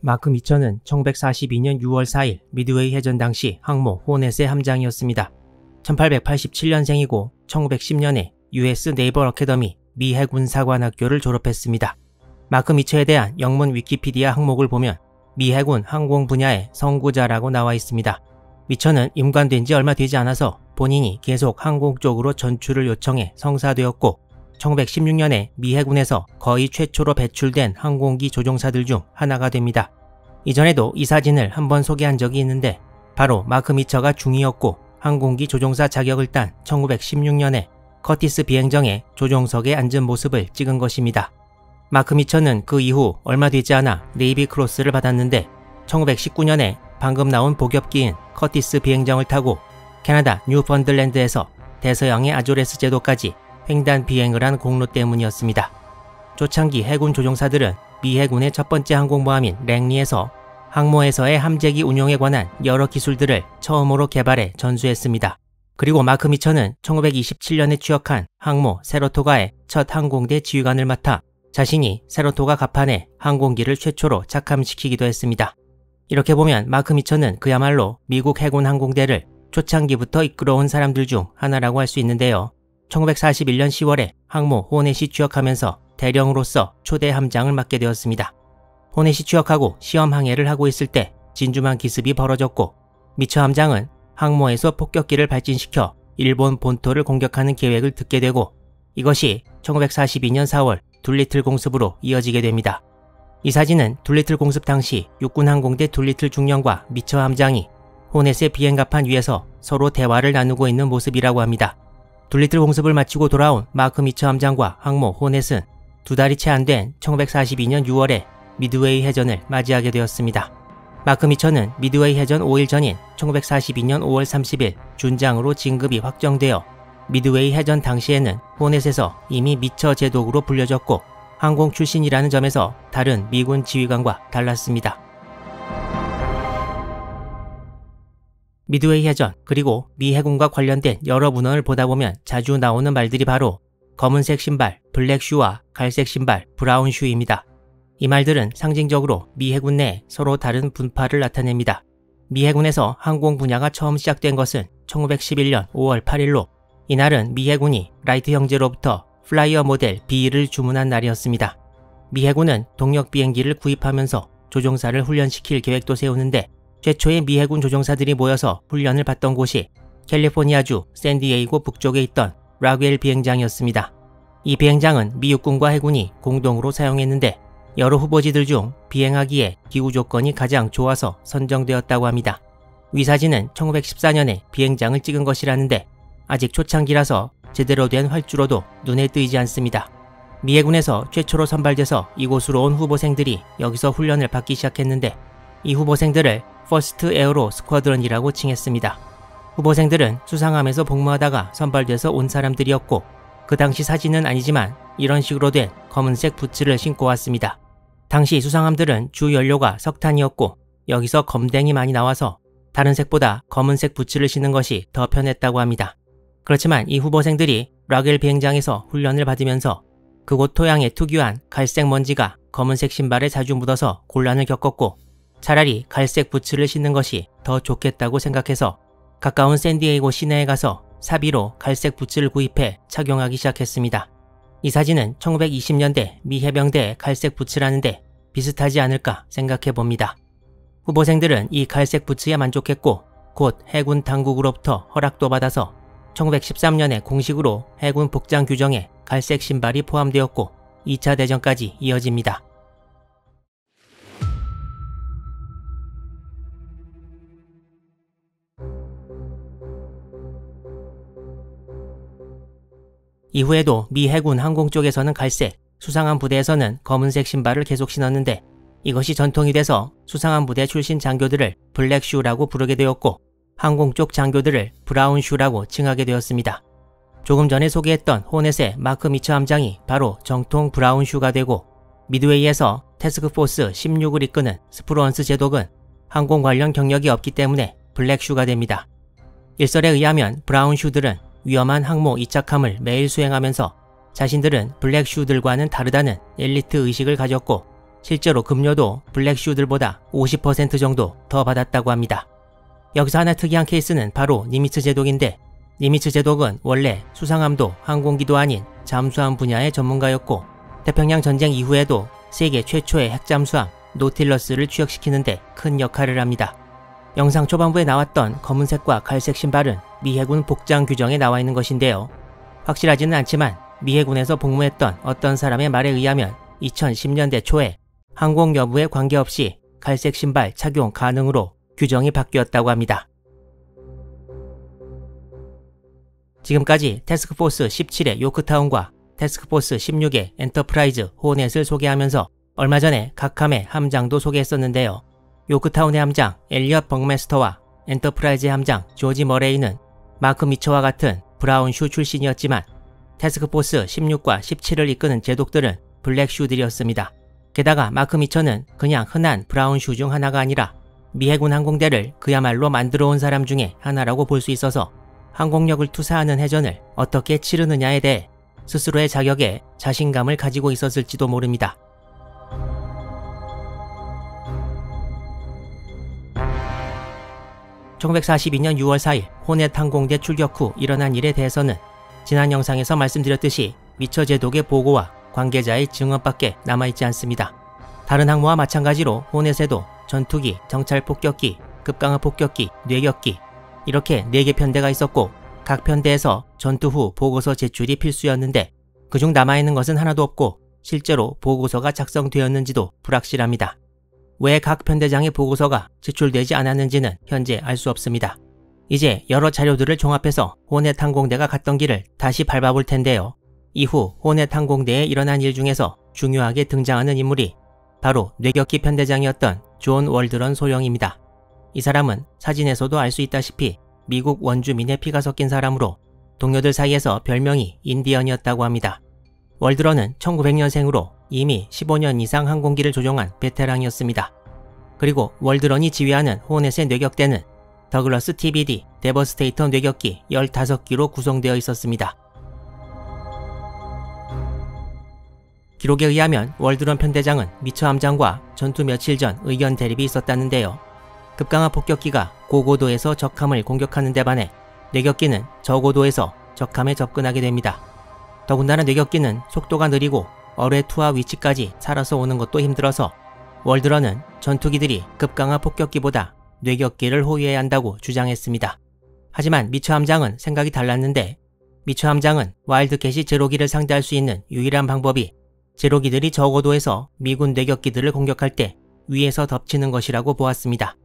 마크 미처는 1942년 6월 4일 미드웨이 해전 당시 항모 호넷의 함장이었습니다. 1887년생이고 1910년에 US 네이벌 어카데미 미 해군 사관학교를 졸업했습니다. 마크 미처에 대한 영문 위키피디아 항목을 보면 미 해군 항공 분야의 선구자라고 나와 있습니다. 미처는 임관된 지 얼마 되지 않아서 본인이 계속 항공 쪽으로 전출을 요청해 성사되었고 1916년에 미 해군에서 거의 최초로 배출된 항공기 조종사들 중 하나가 됩니다. 이전에도 이 사진을 한번 소개한 적이 있는데 바로 마크 미처가 중위였고 항공기 조종사 자격을 딴 1916년에 커티스 비행정의 조종석에 앉은 모습을 찍은 것입니다. 마크 미처는 그 이후 얼마 되지 않아 네이비 크로스를 받았는데 1919년에 방금 나온 복엽기인 커티스 비행정을 타고 캐나다 뉴펀들랜드에서 대서양의 아조레스 제도까지 횡단 비행을 한 공로 때문이었습니다. 초창기 해군 조종사들은 미 해군의 첫 번째 항공모함인 랭리에서 항모에서의 함재기 운용에 관한 여러 기술들을 처음으로 개발해 전수했습니다. 그리고 마크 미처는 1927년에 취역한 항모 세러토가의 첫 항공대 지휘관을 맡아 자신이 세러토가 갑판에 항공기를 최초로 착함시키기도 했습니다. 이렇게 보면 마크 미처는 그야말로 미국 해군 항공대를 초창기부터 이끌어온 사람들 중 하나라고 할 수 있는데요. 1941년 10월에 항모 호넷이 취역하면서 대령으로서 초대 함장을 맡게 되었습니다. 호넷이 취역하고 시험 항해를 하고 있을 때 진주만 기습이 벌어졌고 미처 함장은 항모에서 폭격기를 발진시켜 일본 본토를 공격하는 계획을 듣게 되고 이것이 1942년 4월 둘리틀 공습으로 이어지게 됩니다. 이 사진은 둘리틀 공습 당시 육군항공대 둘리틀 중령과 미처 함장이 호넷의 비행갑판 위에서 서로 대화를 나누고 있는 모습이라고 합니다. 둘리틀 공습을 마치고 돌아온 마크 미처 함장과 항모 호넷은 두 달이 채 안 된 1942년 6월에 미드웨이 해전을 맞이하게 되었습니다. 마크 미처는 미드웨이 해전 5일 전인 1942년 5월 30일 준장으로 진급이 확정되어 미드웨이 해전 당시에는 호넷에서 이미 미처 제독으로 불려졌고 항공 출신이라는 점에서 다른 미군 지휘관과 달랐습니다. 미드웨이 해전 그리고 미 해군과 관련된 여러 문헌을 보다 보면 자주 나오는 말들이 바로 검은색 신발, 블랙 슈와 갈색 신발, 브라운 슈입니다. 이 말들은 상징적으로 미 해군 내에 서로 다른 분파를 나타냅니다. 미 해군에서 항공 분야가 처음 시작된 것은 1911년 5월 8일로 이날은 미 해군이 라이트 형제로부터 플라이어 모델 B를 주문한 날이었습니다. 미 해군은 동력 비행기를 구입하면서 조종사를 훈련시킬 계획도 세우는데 최초의 미 해군 조종사들이 모여서 훈련을 받던 곳이 캘리포니아주 샌디에이고 북쪽에 있던 락웰 비행장이었습니다. 이 비행장은 미 육군과 해군이 공동으로 사용했는데 여러 후보지들 중 비행하기에 기후 조건이 가장 좋아서 선정되었다고 합니다. 위 사진은 1914년에 비행장을 찍은 것이라는데 아직 초창기라서 제대로 된 활주로도 눈에 띄지 않습니다. 미 해군에서 최초로 선발돼서 이곳으로 온 후보생들이 여기서 훈련을 받기 시작했는데 이 후보생들을 퍼스트 에어로 스쿼드런이라고 칭했습니다. 후보생들은 수상함에서 복무하다가 선발돼서 온 사람들이었고 그 당시 사진은 아니지만 이런 식으로 된 검은색 부츠를 신고 왔습니다. 당시 수상함들은 주 연료가 석탄이었고 여기서 검댕이 많이 나와서 다른 색보다 검은색 부츠를 신는 것이 더 편했다고 합니다. 그렇지만 이 후보생들이 락웰 비행장에서 훈련을 받으면서 그곳 토양에 특유한 갈색 먼지가 검은색 신발에 자주 묻어서 곤란을 겪었고 차라리 갈색 부츠를 신는 것이 더 좋겠다고 생각해서 가까운 샌디에이고 시내에 가서 사비로 갈색 부츠를 구입해 착용하기 시작했습니다. 이 사진은 1920년대 미 해병대의 갈색 부츠라는데 비슷하지 않을까 생각해 봅니다. 후보생들은 이 갈색 부츠에 만족했고 곧 해군 당국으로부터 허락도 받아서 1913년에 공식으로 해군 복장 규정에 갈색 신발이 포함되었고 2차 대전까지 이어집니다. 이후에도 미 해군 항공 쪽에서는 갈색, 수상함 부대에서는 검은색 신발을 계속 신었는데 이것이 전통이 돼서 수상함 부대 출신 장교들을 블랙 슈라고 부르게 되었고 항공 쪽 장교들을 브라운 슈라고 칭하게 되었습니다. 조금 전에 소개했던 호넷의 마크 미처 함장이 바로 정통 브라운 슈가 되고 미드웨이에서 태스크포스 16을 이끄는 스프루언스 제독은 항공 관련 경력이 없기 때문에 블랙 슈가 됩니다. 일설에 의하면 브라운 슈들은 위험한 항모 이착함을 매일 수행하면서 자신들은 블랙 슈들과는 다르다는 엘리트 의식을 가졌고 실제로 급료도 블랙슈들보다 50% 정도 더 받았다고 합니다. 여기서 하나 특이한 케이스는 바로 니미츠 제독인데, 니미츠 제독은 원래 수상함도 항공기도 아닌 잠수함 분야의 전문가였고 태평양 전쟁 이후에도 세계 최초의 핵잠수함 노틸러스를 추격시키는데 큰 역할을 합니다. 영상 초반부에 나왔던 검은색과 갈색 신발은 미 해군 복장 규정에 나와 있는 것인데요. 확실하지는 않지만 미 해군에서 복무했던 어떤 사람의 말에 의하면 2010년대 초에 항공 여부에 관계없이 갈색 신발 착용 가능으로 규정이 바뀌었다고 합니다. 지금까지 태스크포스 17의 요크타운과 태스크포스 16의 엔터프라이즈 호넷을 소개하면서 얼마 전에 각 함의 함장도 소개했었는데요. 요크타운의 함장 엘리엇 벅메스터와 엔터프라이즈의 함장 조지 머레이는 마크 미처와 같은 브라운슈 출신이었지만 태스크포스 16과 17을 이끄는 제독들은 블랙슈들이었습니다. 게다가 마크 미처는 그냥 흔한 브라운슈 중 하나가 아니라 미 해군 항공대를 그야말로 만들어 온 사람 중에 하나라고 볼 수 있어서 항공력을 투사하는 해전을 어떻게 치르느냐에 대해 스스로의 자격에 자신감을 가지고 있었을지도 모릅니다. (1942년 6월 4일) 호넷 항공대 출격 후 일어난 일에 대해서는 지난 영상에서 말씀드렸듯이 미처 제독의 보고와 관계자의 증언밖에 남아있지 않습니다. 다른 항모와 마찬가지로 호넷에도 전투기, 정찰 폭격기, 급강하 폭격기, 뇌격기 이렇게 4개 편대가 있었고 각 편대에서 전투 후 보고서 제출이 필수였는데 그중 남아있는 것은 하나도 없고 실제로 보고서가 작성되었는지도 불확실합니다. 왜 각 편대장의 보고서가 제출되지 않았는지는 현재 알 수 없습니다. 이제 여러 자료들을 종합해서 호넷 항공대가 갔던 길을 다시 밟아볼 텐데요. 이후 호넷 항공대에 일어난 일 중에서 중요하게 등장하는 인물이 바로 뇌격기 편대장이었던 존 월드런 소령입니다. 이 사람은 사진에서도 알 수 있다시피 미국 원주민의 피가 섞인 사람으로 동료들 사이에서 별명이 인디언이었다고 합니다. 월드런은 1900년생으로 이미 15년 이상 항공기를 조종한 베테랑이었습니다. 그리고 월드런이 지휘하는 호넷의 뇌격대는 더글러스 TBD 데버스테이터 뇌격기 15기로 구성되어 있었습니다. 기록에 의하면 월드런 편대장은 미처 함장과 전투 며칠 전 의견 대립이 있었다는데요. 급강하 폭격기가 고고도에서 적함을 공격하는 데 반해 뇌격기는 저고도에서 적함에 접근하게 됩니다. 더군다나 뇌격기는 속도가 느리고 어뢰 투하 위치까지 살아서 오는 것도 힘들어서 월드런은 전투기들이 급강하 폭격기보다 뇌격기를 호위해야 한다고 주장했습니다. 하지만 미처 함장은 생각이 달랐는데 미처 함장은 와일드캣이 제로기를 상대할 수 있는 유일한 방법이 제로기들이 저고도에서 미군 뇌격기들을 공격할 때 위에서 덮치는 것이라고 보았습니다.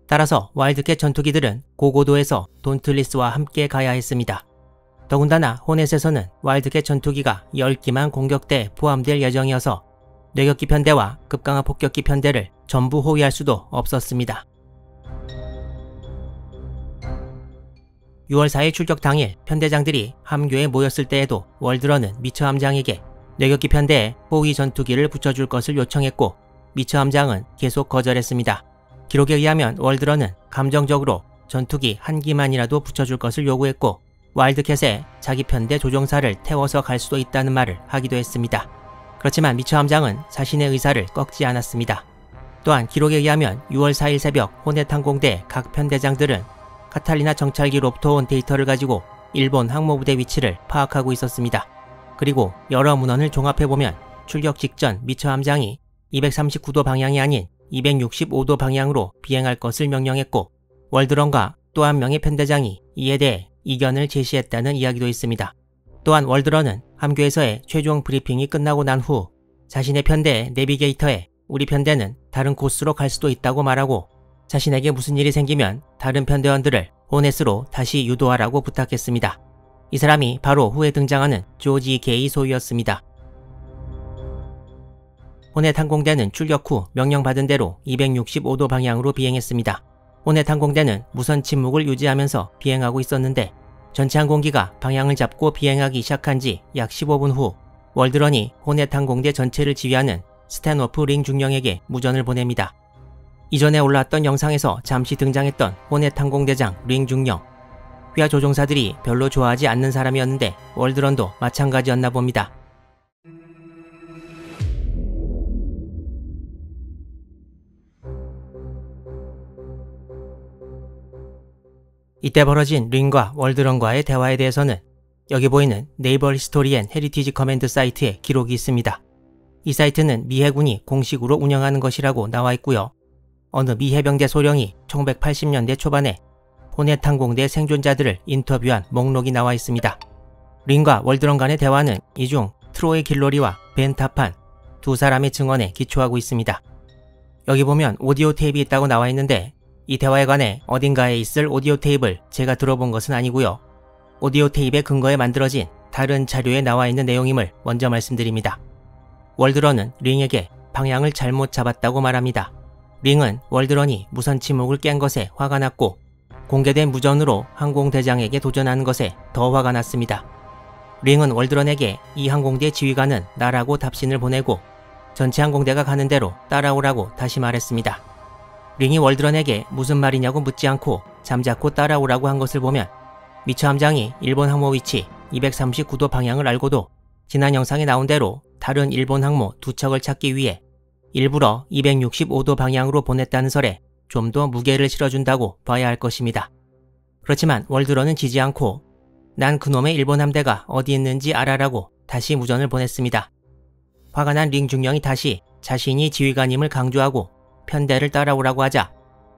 따라서 와일드캣 전투기들은 고고도에서 돈틀리스와 함께 가야 했습니다. 더군다나 호넷에서는 와일드캣 전투기가 10기만 공격대에 포함될 예정이어서 뇌격기 편대와 급강하 폭격기 편대를 전부 호위할 수도 없었습니다. 6월 4일 출격 당일 편대장들이 함교에 모였을 때에도 월드런은 미처 함장에게 뇌격기 편대에 호위 전투기를 붙여줄 것을 요청했고 미처 함장은 계속 거절했습니다. 기록에 의하면 월드런은 감정적으로 전투기 1기만이라도 붙여줄 것을 요구했고 와일드캣에 자기 편대 조종사를 태워서 갈 수도 있다는 말을 하기도 했습니다. 그렇지만 미처 함장은 자신의 의사를 꺾지 않았습니다. 또한 기록에 의하면 6월 4일 새벽 호넷 항공대 각 편대장들은 카탈리나 정찰기로부터 온 데이터를 가지고 일본 항모부대 위치를 파악하고 있었습니다. 그리고 여러 문헌을 종합해보면 출격 직전 미처 함장이 239도 방향이 아닌 265도 방향으로 비행할 것을 명령했고 월드런과 또 한 명의 편대장이 이에 대해 이견을 제시했다는 이야기도 있습니다. 또한 월드런은 함교에서의 최종 브리핑이 끝나고 난 후 자신의 편대의 내비게이터에 우리 편대는 다른 코스로 갈 수도 있다고 말하고 자신에게 무슨 일이 생기면 다른 편대원들을 호넷으로 다시 유도하라고 부탁했습니다. 이 사람이 바로 후에 등장하는 조지 게이 소위였습니다. 호넷 항공대는 출격 후 명령받은 대로 265도 방향으로 비행했습니다. 호넷 항공대는 무선 침묵을 유지하면서 비행하고 있었는데 전체 항공기가 방향을 잡고 비행하기 시작한 지 약 15분 후 월드런이 호넷 항공대 전체를 지휘하는 스탠호프 링 중령에게 무전을 보냅니다. 이전에 올라왔던 영상에서 잠시 등장했던 호넷 항공대장 링 중령. 휘하 조종사들이 별로 좋아하지 않는 사람이었는데 월드런도 마찬가지였나 봅니다. 이때 벌어진 링과 월드런과의 대화에 대해서는 여기 보이는 네이버 히스토리 앤 헤리티지 커맨드 사이트에 기록이 있습니다. 이 사이트는 미 해군이 공식으로 운영하는 것이라고 나와 있고요. 어느 미 해병대 소령이 1980년대 초반에 호넷 항공대 생존자들을 인터뷰한 목록이 나와 있습니다. 링과 월드런 간의 대화는 이 중 트로이 길로리와 벤 타판 두 사람의 증언에 기초하고 있습니다. 여기 보면 오디오 테이프가 있다고 나와 있는데 이 대화에 관해 어딘가에 있을 오디오 테이프를 제가 들어본 것은 아니고요. 오디오 테이프의 근거에 만들어진 다른 자료에 나와 있는 내용임을 먼저 말씀드립니다. 월드런은 링에게 방향을 잘못 잡았다고 말합니다. 링은 월드런이 무선 침묵을 깬 것에 화가 났고 공개된 무전으로 항공대장에게 도전하는 것에 더 화가 났습니다. 링은 월드런에게 이 항공대 지휘관은 나라고 답신을 보내고 전체 항공대가 가는 대로 따라오라고 다시 말했습니다. 링이 월드런에게 무슨 말이냐고 묻지 않고 잠자코 따라오라고 한 것을 보면 미처 함장이 일본 항모 위치 239도 방향을 알고도 지난 영상에 나온 대로 다른 일본 항모 두 척을 찾기 위해 일부러 265도 방향으로 보냈다는 설에 좀 더 무게를 실어준다고 봐야 할 것입니다. 그렇지만 월드런은 지지 않고 난 그놈의 일본 함대가 어디 있는지 알아라고 다시 무전을 보냈습니다. 화가 난 링 중령이 다시 자신이 지휘관임을 강조하고 편대를 따라오라고 하자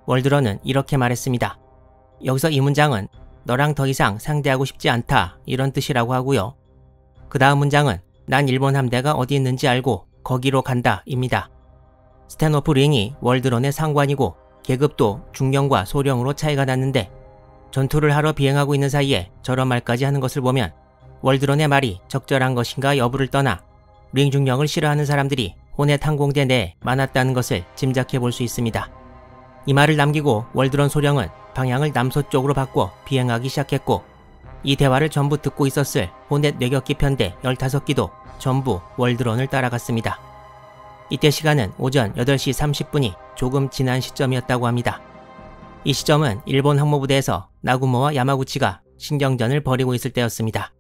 월드런은 이렇게 말했습니다. 여기서 이 문장은 너랑 더 이상 상대하고 싶지 않다 이런 뜻이라고 하고요. 그 다음 문장은 난 일본 함대가 어디 있는지 알고 거기로 간다 입니다. 스탠호프 링이 월드런의 상관이고 계급도 중령과 소령으로 차이가 났는데 전투를 하러 비행하고 있는 사이에 저런 말까지 하는 것을 보면 월드런의 말이 적절한 것인가 여부를 떠나 링 중령을 싫어하는 사람들이 호넷 항공대 내에 많았다는 것을 짐작해 볼 수 있습니다. 이 말을 남기고 월드런 소령은 방향을 남서쪽으로 바꿔 비행하기 시작했고 이 대화를 전부 듣고 있었을 호넷 뇌격기 편대 15기도 전부 월드런을 따라갔습니다. 이때 시간은 오전 8시 30분이 조금 지난 시점이었다고 합니다. 이 시점은 일본 항모부대에서 나구모와 야마구치가 신경전을 벌이고 있을 때였습니다.